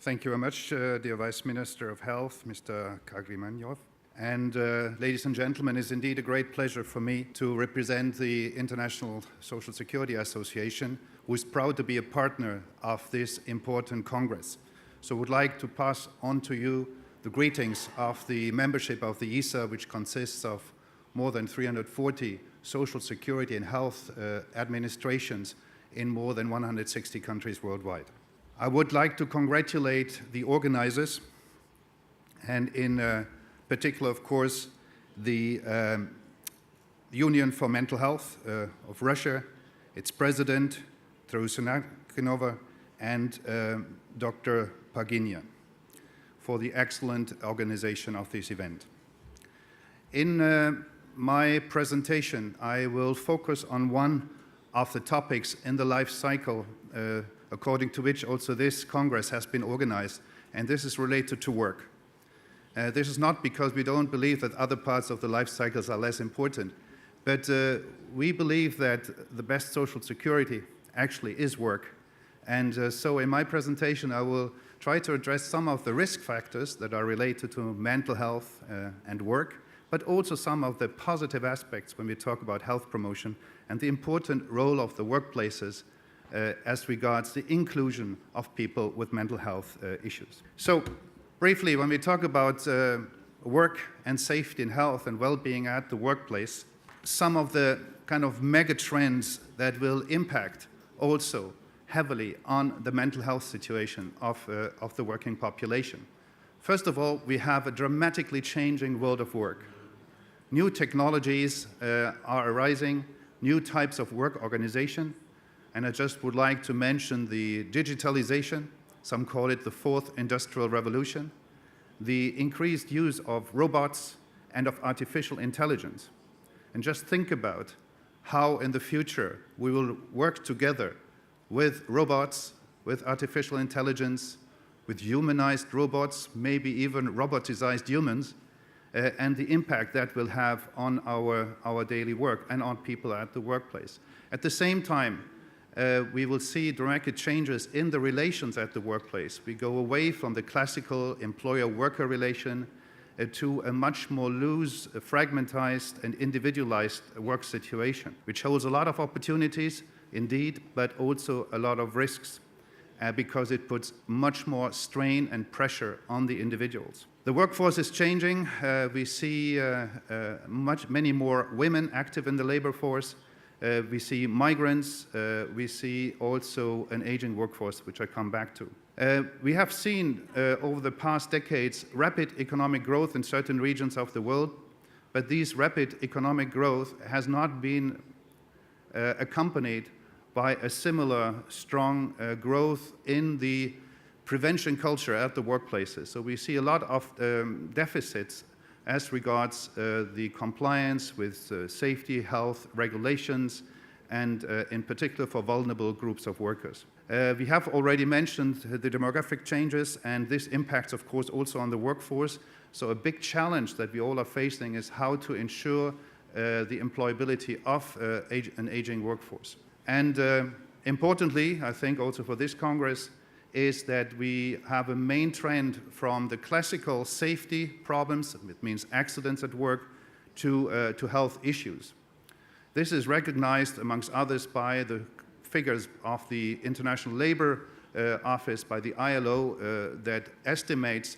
Thank you very much, dear Vice Minister of Health, Mr. Kagrimanyov. And ladies and gentlemen, it's indeed a great pleasure for me to represent the International Social Security Association, who is proud to be a partner of this important Congress. So I would like to pass on to you the greetings of the membership of the ISSA, which consists of more than 340 social security and health administrations in more than 160 countries worldwide. I would like to congratulate the organizers, and in particular, of course, the Union for Mental Health of Russia, its president, Tarusanakhinova, and Dr. Paginia, for the excellent organization of this event. In my presentation, I will focus on one of the topics in the life cycle according to which also this Congress has been organized, and this is related to work. This is not because we don't believe that other parts of the life cycles are less important, but we believe that the best social security actually is work. And so in my presentation, I will try to address some of the risk factors that are related to mental health and work, but also some of the positive aspects when we talk about health promotion and the important role of the workplaces as regards the inclusion of people with mental health issues. So briefly, when we talk about work and safety and health and well-being at the workplace, some of the kind of mega trends that will impact also heavily on the mental health situation of the working population. First of all, we have a dramatically changing world of work. New technologies are arising, new types of work organization, and I just would like to mention the digitalization, some call it the fourth industrial revolution, the increased use of robots and of artificial intelligence. And just think about how in the future we will work together with robots, with artificial intelligence, with humanized robots, maybe even robotized humans, and the impact that will have on our daily work and on people at the workplace. At the same time, we will see dramatic changes in the relations at the workplace. We go away from the classical employer-worker relation to a much more loose, fragmentized, and individualized work situation, which holds a lot of opportunities, indeed, but also a lot of risks, because it puts much more strain and pressure on the individuals. The workforce is changing. We see many more women active in the labor force. We see migrants. We see also an aging workforce, which I come back to. We have seen over the past decades rapid economic growth in certain regions of the world, but this rapid economic growth has not been accompanied by a similar strong growth in the prevention culture at the workplaces. So we see a lot of deficits as regards the compliance with safety, health, regulations, and in particular for vulnerable groups of workers. We have already mentioned the demographic changes, and this impacts, of course, also on the workforce. So a big challenge that we all are facing is how to ensure the employability of an aging workforce. And importantly, I think also for this Congress, is that we have a main trend from the classical safety problems, it means accidents at work, to health issues. This is recognized, amongst others, by the figures of the International Labour Office, by the ILO, that estimates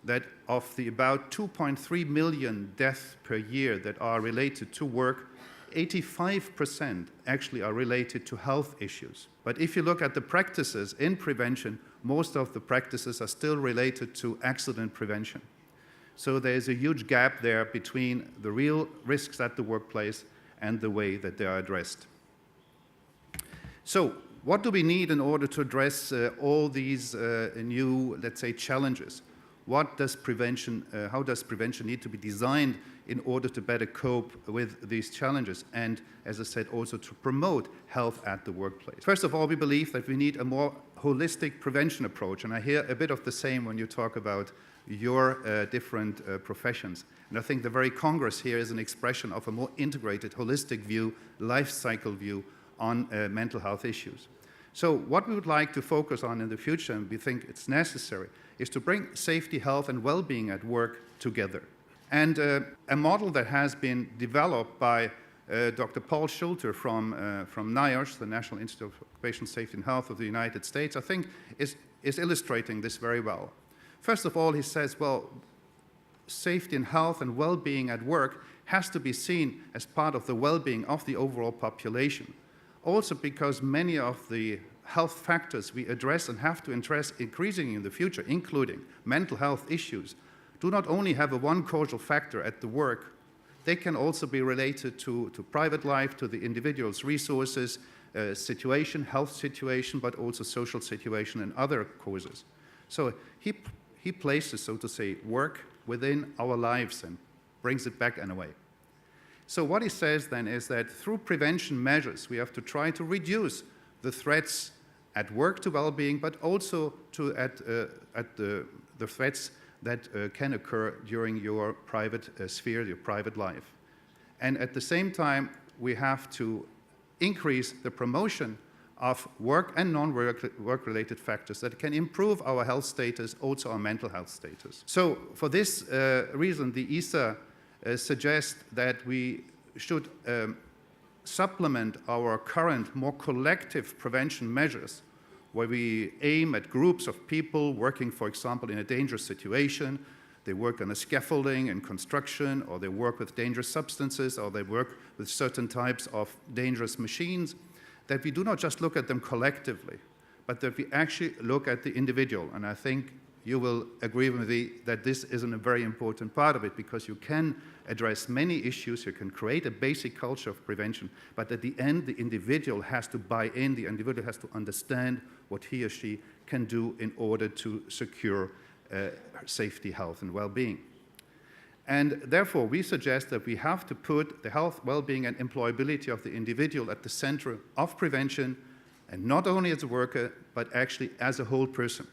that of the about 2.3 million deaths per year that are related to work, 85% actually are related to health issues. But if you look at the practices in prevention, most of the practices are still related to accident prevention. So there's a huge gap there between the real risks at the workplace and the way that they are addressed. So what do we need in order to address all these new, let's say, challenges? What does prevention, how does prevention need to be designed in order to better cope with these challenges and, as I said, also to promote health at the workplace? First of all, we believe that we need a more holistic prevention approach, and I hear a bit of the same when you talk about your different professions. And I think the very Congress here is an expression of a more integrated, holistic view, life cycle view on mental health issues. So what we would like to focus on in the future, and we think it's necessary, is to bring safety, health, and well-being at work together. And a model that has been developed by Dr. Paul Schulter from NIOSH, the National Institute of Occupational Safety and Health of the United States, I think is illustrating this very well. First of all, he says, well, safety and health and well-being at work has to be seen as part of the well-being of the overall population. Also because many of the health factors we address and have to address increasingly in the future, including mental health issues, do not only have a one causal factor at the work, they can also be related to private life, to the individual's resources, situation, health situation, but also social situation and other causes. So he places, so to say, work within our lives and brings it back in a way. So what he says then is that through prevention measures, we have to try to reduce the threats at work to well-being, but also at the threats that can occur during your private sphere, your private life. And at the same time, we have to increase the promotion of work and non-work-related factors that can improve our health status, also our mental health status. So for this reason, the ISSA suggests that we should supplement our current, more collective prevention measures, where we aim at groups of people working, for example, in a dangerous situation. They work on a scaffolding in construction, or they work with dangerous substances, or they work with certain types of dangerous machines, that we do not just look at them collectively, but that we actually look at the individual. And I think you will agree with me that this is a very important part of it, because you can address many issues, you can create a basic culture of prevention, but at the end, the individual has to buy in, the individual has to understand what he or she can do in order to secure safety, health, and well-being. And therefore, we suggest that we have to put the health, well-being, and employability of the individual at the center of prevention, and not only as a worker, but actually as a whole person.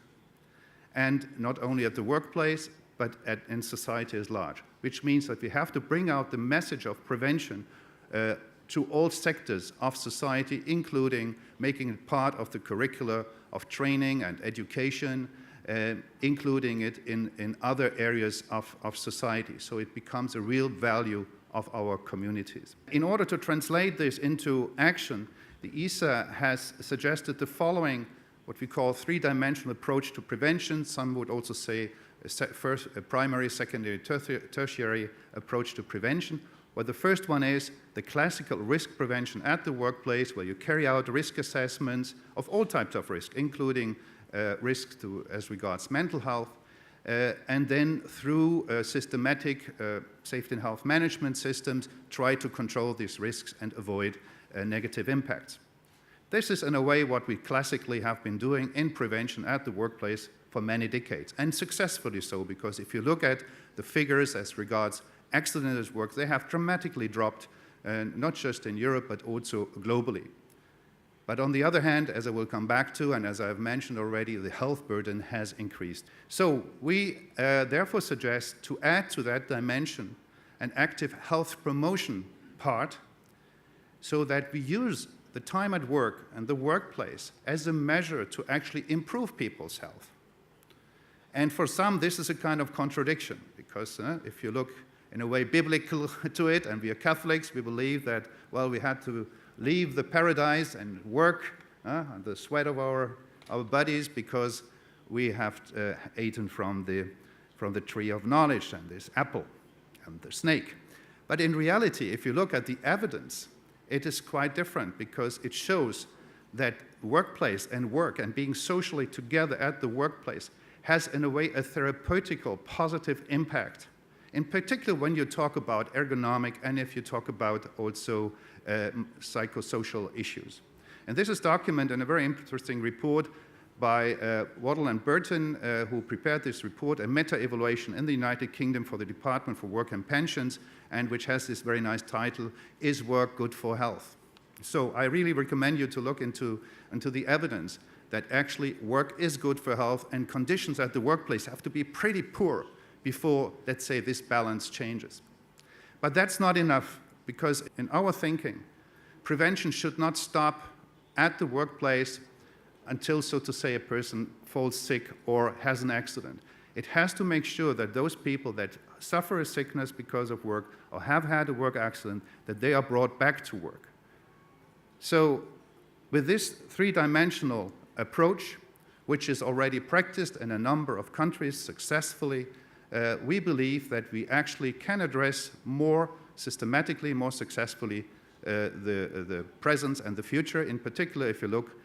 And not only at the workplace, but in society as large, which means that we have to bring out the message of prevention to all sectors of society, including making it part of the curricula of training and education, including it in other areas of society, so it becomes a real value of our communities. In order to translate this into action, the ISSA has suggested the following, what we call three-dimensional approach to prevention. Some would also say a primary, secondary, tertiary approach to prevention, where the first one is the classical risk prevention at the workplace, where you carry out risk assessments of all types of risk, including risks as regards mental health, and then through systematic safety and health management systems, try to control these risks and avoid negative impacts. This is, in a way, what we classically have been doing in prevention at the workplace for many decades, and successfully so, because if you look at the figures as regards accidents at work, they have dramatically dropped, not just in Europe, but also globally. But on the other hand, as I will come back to, and as I've mentioned already, the health burden has increased. So we therefore suggest to add to that dimension an active health promotion part, so that we use the time at work and the workplace as a measure to actually improve people's health. And for some, this is a kind of contradiction, because if you look in a way biblical to it, and we are Catholics, we believe that, well, we had to leave the paradise and work on the sweat of our bodies because we have eaten from the tree of knowledge and this apple and the snake. But in reality, if you look at the evidence, it is quite different, because it shows that workplace and work and being socially together at the workplace has, in a way, a therapeutical positive impact. In particular, when you talk about ergonomic and if you talk about also psychosocial issues. And this is documented in a very interesting report by Waddell and Burton, who prepared this report, a meta-evaluation in the United Kingdom for the Department for Work and Pensions, and which has this very nice title, Is Work Good for Health? So I really recommend you to look into the evidence that actually work is good for health, and conditions at the workplace have to be pretty poor before, let's say, this balance changes. But that's not enough, because in our thinking, prevention should not stop at the workplace until, so to say, a person falls sick or has an accident. It has to make sure that those people that suffer a sickness because of work or have had a work accident, that they are brought back to work. So with this three-dimensional approach, which is already practiced in a number of countries successfully, we believe that we actually can address more systematically, more successfully the present and the future, in particular if you look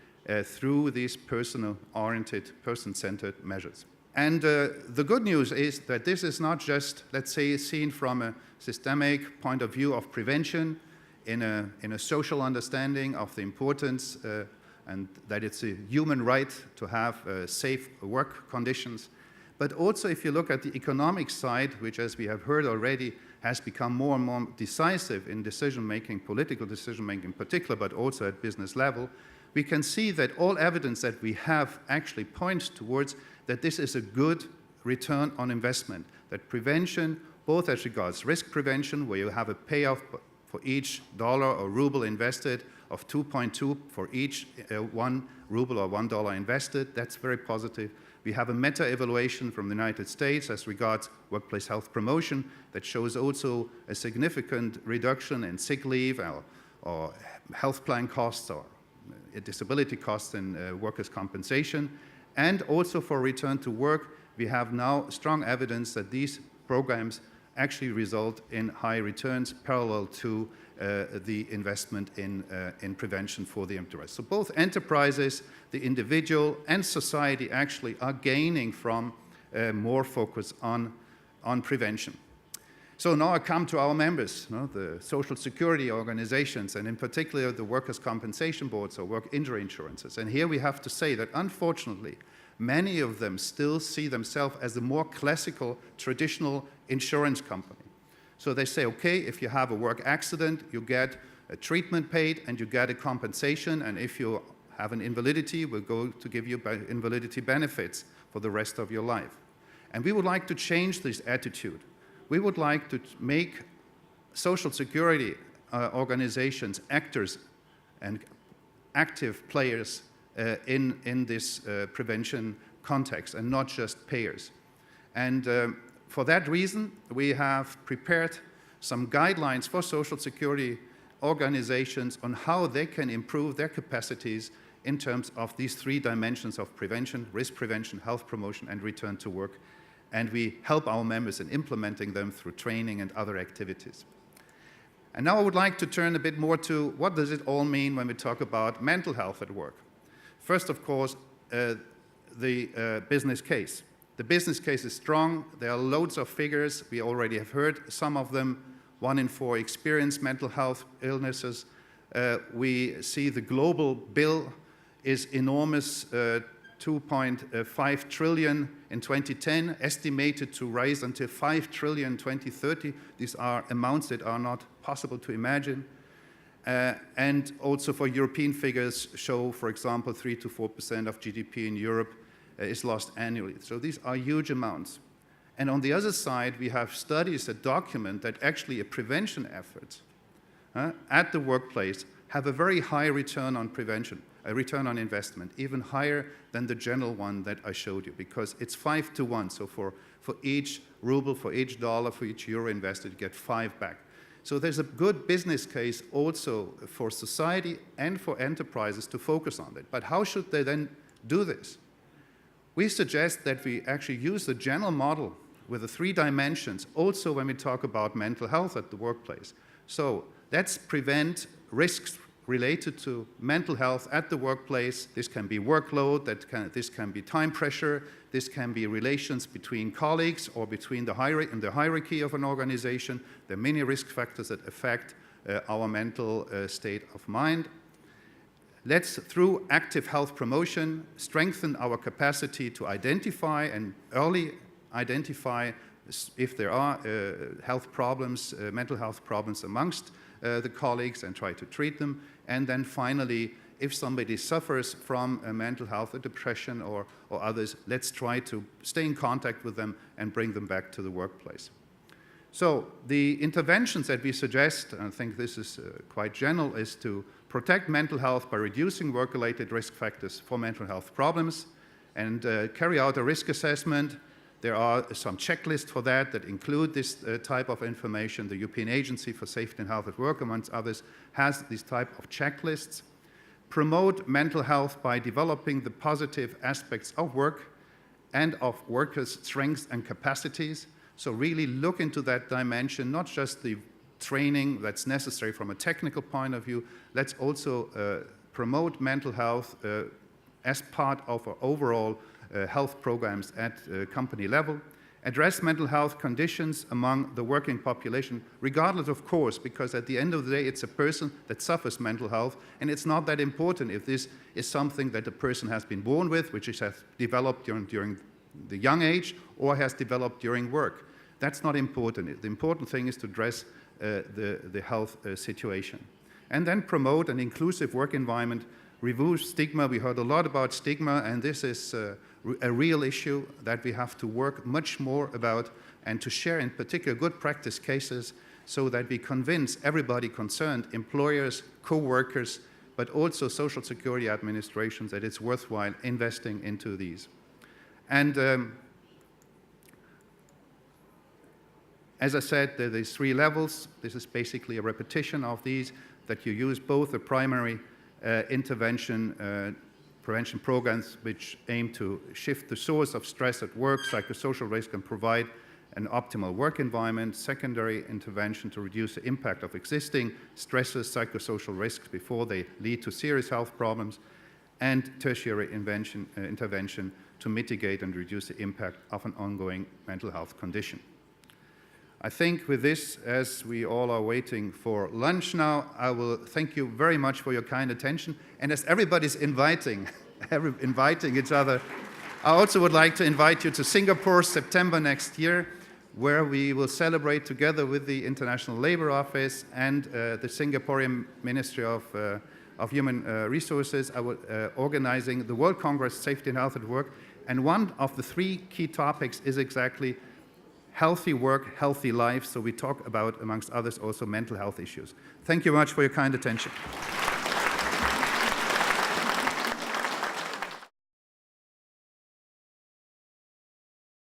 through these personal-oriented, person-centered measures. And the good news is that this is not just, let's say, seen from a systemic point of view of prevention, in a social understanding of the importance and that it's a human right to have safe work conditions. But also if you look at the economic side, which, as we have heard already, has become more and more decisive in decision-making, political decision-making in particular, but also at business level, we can see that all evidence that we have actually points towards that this is a good return on investment, that prevention, both as regards risk prevention, where you have a payoff for each dollar or ruble invested of 2.2 for each 1 ruble or $1 invested, that's very positive. We have a meta-evaluation from the United States as regards workplace health promotion that shows also a significant reduction in sick leave or health plan costs or disability costs in workers' compensation. And also for return to work, we have now strong evidence that these programs actually result in high returns parallel to the investment in prevention for the enterprise. So both enterprises, the individual, and society actually are gaining from more focus on prevention. So now I come to our members, the social security organizations, and in particular the workers' compensation boards or work injury insurances. And here we have to say that unfortunately, many of them still see themselves as a more classical, traditional insurance company. So they say, okay, if you have a work accident, you get a treatment paid and you get a compensation, and if you have an invalidity, we'll go to give you invalidity benefits for the rest of your life. And we would like to change this attitude. We would like to make social security organizations actors and active players in this prevention context and not just payers. And for that reason, we have prepared some guidelines for social security organizations on how they can improve their capacities in terms of these three dimensions of prevention, risk prevention, health promotion, and return to work. And we help our members in implementing them through training and other activities. And now I would like to turn a bit more to what does it all mean when we talk about mental health at work. First, of course, the business case. The business case is strong. There are loads of figures. We already have heard some of them. 1 in 4 experience mental health illnesses. We see the global bill is enormous, 2.5 trillion in 2010, estimated to rise until 5 trillion in 2030. These are amounts that are not possible to imagine. And also for European figures show, for example, 3 to 4% of GDP in Europe is lost annually. So these are huge amounts. And on the other side, we have studies that document that actually a prevention effort at the workplace have a very high return on prevention, a return on investment, even higher than the general one that I showed you, because it's 5 to 1. So for each ruble, for each dollar, for each euro invested, you get 5 back. So there's a good business case also for society and for enterprises to focus on it. But how should they then do this? We suggest that we actually use the general model with the 3 dimensions also when we talk about mental health at the workplace. So let's prevent risks related to mental health at the workplace. This can be workload, this can be time pressure, this can be relations between colleagues or between the hierarchy of an organization. There are many risk factors that affect our mental state of mind. Let's, through active health promotion, strengthen our capacity to identify and early identify if there are health problems, mental health problems amongst the colleagues and try to treat them. And then finally, if somebody suffers from a mental health or depression or others, let's try to stay in contact with them and bring them back to the workplace. So the interventions that we suggest, and I think this is quite general, is to protect mental health by reducing work-related risk factors for mental health problems, and carry out a risk assessment. There are some checklists for that include this type of information. The European Agency for Safety and Health at Work, amongst others, has these type of checklists. Promote mental health by developing the positive aspects of work and of workers' strengths and capacities. So really look into that dimension, not just the training that's necessary from a technical point of view. Let's also promote mental health as part of our overall health programs at company level. Address mental health conditions among the working population, regardless of course, because at the end of the day it's a person that suffers mental health, and it's not that important if this is something that a person has been born with, which has developed during the young age, or has developed during work. That's not important. The important thing is to address the health situation. And then promote an inclusive work environment, remove stigma. We heard a lot about stigma, and this is a real issue that we have to work much more about, and to share in particular good practice cases so that we convince everybody concerned, employers, co-workers, but also social security administrations, that it's worthwhile investing into these. And as I said, there are these 3 levels. This is basically a repetition of these, that you use both the primary intervention prevention programs which aim to shift the source of stress at work, psychosocial risk, and provide an optimal work environment. Secondary intervention to reduce the impact of existing stresses, psychosocial risks before they lead to serious health problems. And tertiary intervention to mitigate and reduce the impact of an ongoing mental health condition. I think with this, as we all are waiting for lunch now, I will thank you very much for your kind attention. And as everybody's inviting each other, I also would like to invite you to Singapore, September next year, where we will celebrate together with the International Labour Office and the Singaporean Ministry of Human Resources, organizing the World Congress Safety and Health at Work. And one of the 3 key topics is exactly healthy work, healthy life. So we talk about, amongst others, also mental health issues. Thank you much for your kind attention.